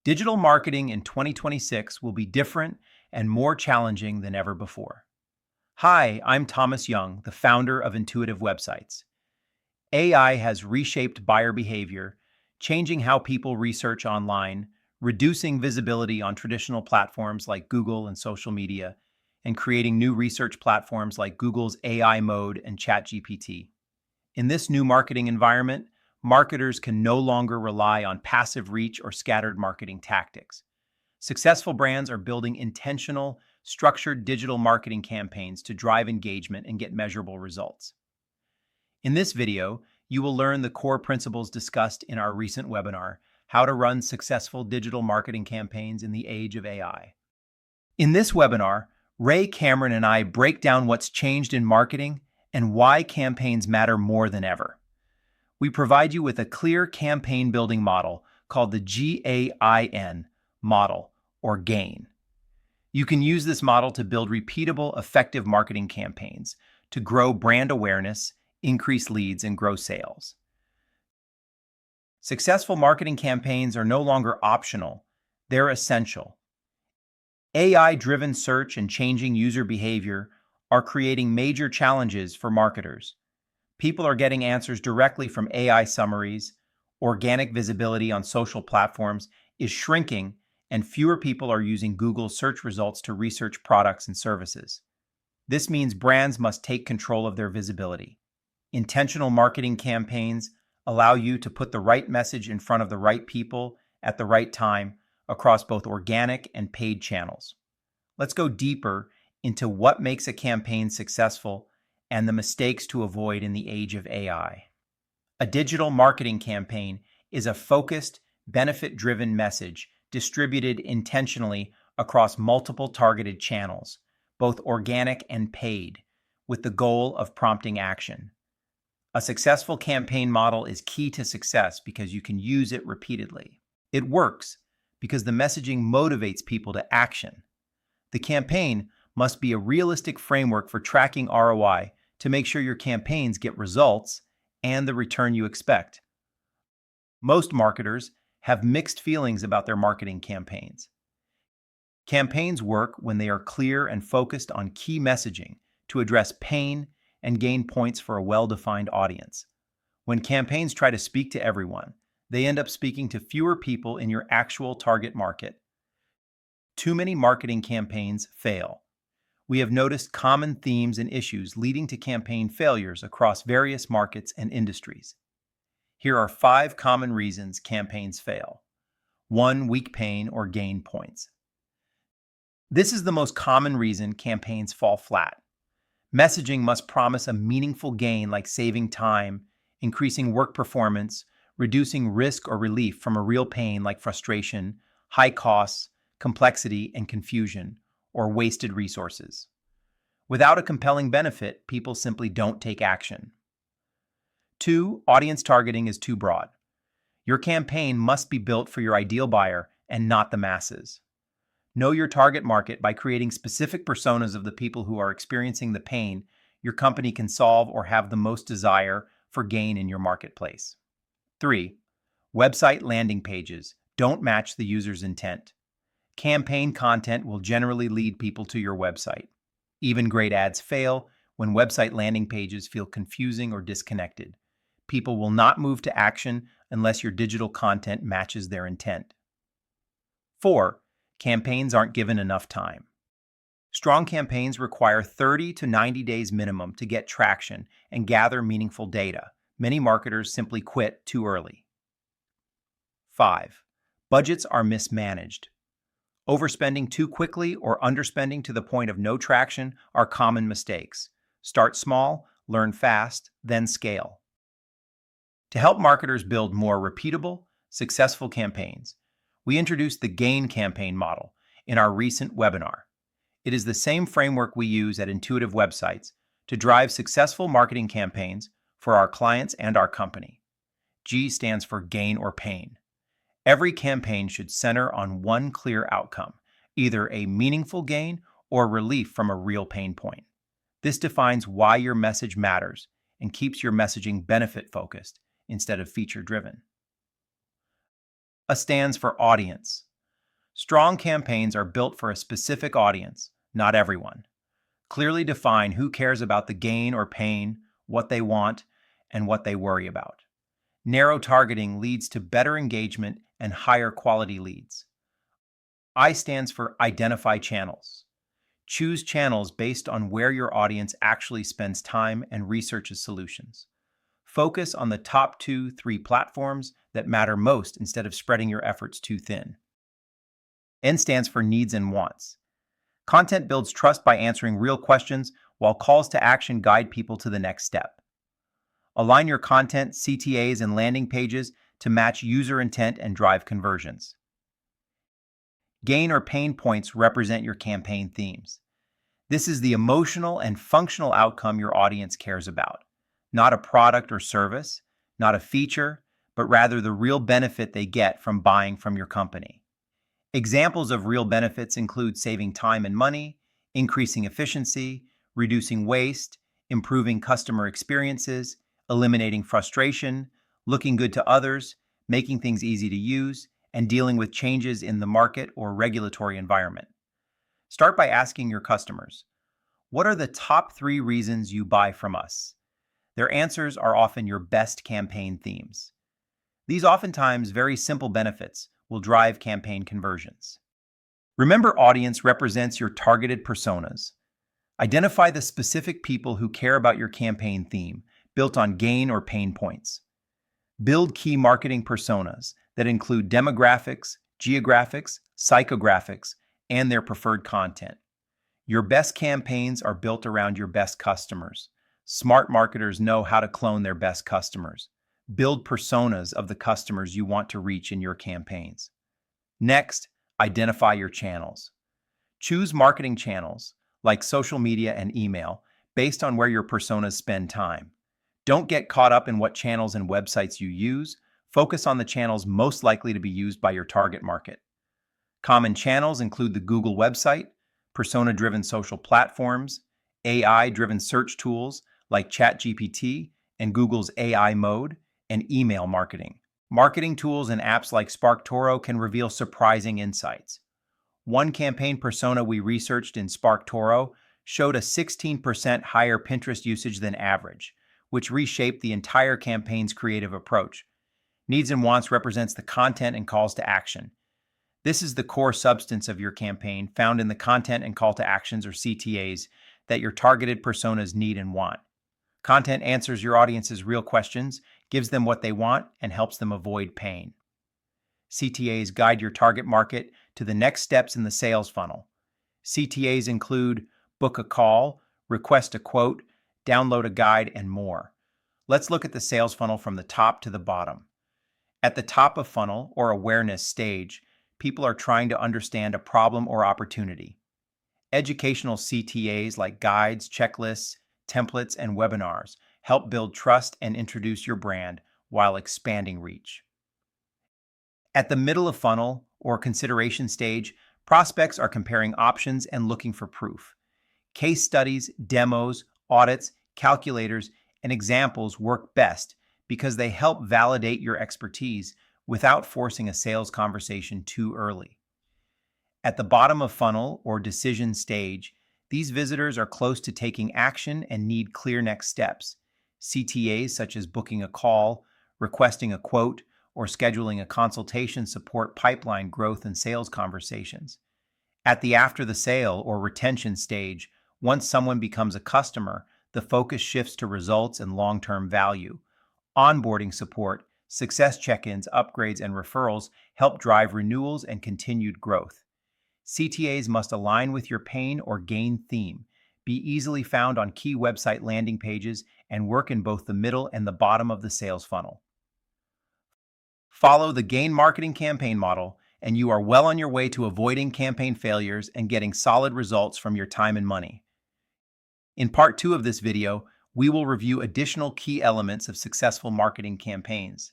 Digital marketing in 2026 will be different and more challenging than ever before. Hi, I'm Thomas Young, the founder of Intuitive Websites. AI has reshaped buyer behavior, changing how people research online, reducing visibility on traditional platforms like Google and social media, and creating new research platforms like Google's AI Mode and ChatGPT. In this new marketing environment, marketers can no longer rely on passive reach or scattered marketing tactics. Successful brands are building intentional, structured digital marketing campaigns to drive engagement and get measurable results. In this video, you will learn the core principles discussed in our recent webinar, How to Run Successful Digital Marketing Campaigns in the Age of AI. In this webinar, Ray Cameron and I break down what's changed in marketing and why campaigns matter more than ever. We provide you with a clear campaign building model called the G.A.I.N model, or GAIN. You can use this model to build repeatable, effective marketing campaigns to grow brand awareness, increase leads, and grow sales. Successful marketing campaigns are no longer optional, they're essential. AI-driven search and changing user behavior are creating major challenges for marketers. People are getting answers directly from AI summaries, organic visibility on social platforms is shrinking, and fewer people are using Google search results to research products and services. This means brands must take control of their visibility. Intentional marketing campaigns allow you to put the right message in front of the right people at the right time across both organic and paid channels. Let's go deeper into what makes a campaign successful and the mistakes to avoid in the age of AI. A digital marketing campaign is a focused, benefit-driven message distributed intentionally across multiple targeted channels, both organic and paid, with the goal of prompting action. A successful campaign model is key to success because you can use it repeatedly. It works because the messaging motivates people to action. The campaign must be a realistic framework for tracking ROI to make sure your campaigns get results and the return you expect. Most marketers have mixed feelings about their marketing campaigns. Campaigns work when they are clear and focused on key messaging to address pain and gain points for a well-defined audience. When campaigns try to speak to everyone, they end up speaking to fewer people in your actual target market. Too many marketing campaigns fail. We have noticed common themes and issues leading to campaign failures across various markets and industries. Here are 5 common reasons campaigns fail. 1. Weak pain or gain points. This is the most common reason campaigns fall flat. Messaging must promise a meaningful gain like saving time, increasing work performance, reducing risk or relief from a real pain like frustration, high costs, complexity and confusion, or wasted resources. Without a compelling benefit, people simply don't take action. 2. Audience targeting is too broad. Your campaign must be built for your ideal buyer and not the masses. Know your target market by creating specific personas of the people who are experiencing the pain your company can solve or have the most desire for gain in your marketplace. 3. Website landing pages don't match the user's intent. Campaign content will generally lead people to your website. Even great ads fail when website landing pages feel confusing or disconnected. People will not move to action unless your digital content matches their intent. 4. Campaigns aren't given enough time. Strong campaigns require 30 to 90 days minimum to get traction and gather meaningful data. Many marketers simply quit too early. 5. Budgets are mismanaged. Overspending too quickly or underspending to the point of no traction are common mistakes. Start small, learn fast, then scale. To help marketers build more repeatable, successful campaigns, we introduced the GAIN campaign model in our recent webinar. It is the same framework we use at Intuitive Websites to drive successful marketing campaigns for our clients and our company. G stands for gain or pain. Every campaign should center on one clear outcome, either a meaningful gain or relief from a real pain point. This defines why your message matters and keeps your messaging benefit-focused instead of feature-driven. A stands for audience. Strong campaigns are built for a specific audience, not everyone. Clearly define who cares about the gain or pain, what they want, and what they worry about. Narrow targeting leads to better engagement and higher quality leads. I stands for identify channels. Choose channels based on where your audience actually spends time and researches solutions. Focus on the top 2, 3 platforms that matter most instead of spreading your efforts too thin. N stands for needs and wants. Content builds trust by answering real questions, while calls to action guide people to the next step. Align your content, CTAs, and landing pages to match user intent and drive conversions. Gain or pain points represent your campaign themes. This is the emotional and functional outcome your audience cares about, not a product or service, not a feature, but rather the real benefit they get from buying from your company. Examples of real benefits include saving time and money, increasing efficiency, reducing waste, improving customer experiences, eliminating frustration, looking good to others, making things easy to use, and dealing with changes in the market or regulatory environment. Start by asking your customers, what are the top 3 reasons you buy from us? Their answers are often your best campaign themes. These oftentimes very simple benefits will drive campaign conversions. Remember, audience represents your targeted personas. Identify the specific people who care about your campaign theme, built on gain or pain points. Build key marketing personas that include demographics, geographics, psychographics, and their preferred content. Your best campaigns are built around your best customers. Smart marketers know how to clone their best customers. Build personas of the customers you want to reach in your campaigns. Next, identify your channels. Choose marketing channels, like social media and email, based on where your personas spend time. Don't get caught up in what channels and websites you use. Focus on the channels most likely to be used by your target market. Common channels include the Google website, persona-driven social platforms, AI-driven search tools like ChatGPT and Google's AI mode, and email marketing. Marketing tools and apps like SparkToro can reveal surprising insights. One campaign persona we researched in SparkToro showed a 16% higher Pinterest usage than average, which reshaped the entire campaign's creative approach. Needs and wants represents the content and calls to action. This is the core substance of your campaign, found in the content and call to actions, or CTAs, that your targeted personas need and want. Content answers your audience's real questions, gives them what they want, and helps them avoid pain. CTAs guide your target market to the next steps in the sales funnel. CTAs include book a call, request a quote, download a guide, and more. Let's look at the sales funnel from the top to the bottom. At the top of funnel, or awareness stage, people are trying to understand a problem or opportunity. Educational CTAs like guides, checklists, templates, and webinars help build trust and introduce your brand while expanding reach. At the middle of funnel, or consideration stage, prospects are comparing options and looking for proof. Case studies, demos, audits, calculators, and examples work best because they help validate your expertise without forcing a sales conversation too early. At the bottom of funnel, or decision stage, these visitors are close to taking action and need clear next steps. CTAs such as booking a call, requesting a quote, or scheduling a consultation support pipeline growth and sales conversations. At the after the sale, or retention stage, once someone becomes a customer, the focus shifts to results and long-term value. Onboarding support, success check-ins, upgrades, and referrals help drive renewals and continued growth. CTAs must align with your pain or gain theme, be easily found on key website landing pages, and work in both the middle and the bottom of the sales funnel. Follow the GAIN marketing campaign model, and you are well on your way to avoiding campaign failures and getting solid results from your time and money. In part 2 of this video, we will review additional key elements of successful marketing campaigns.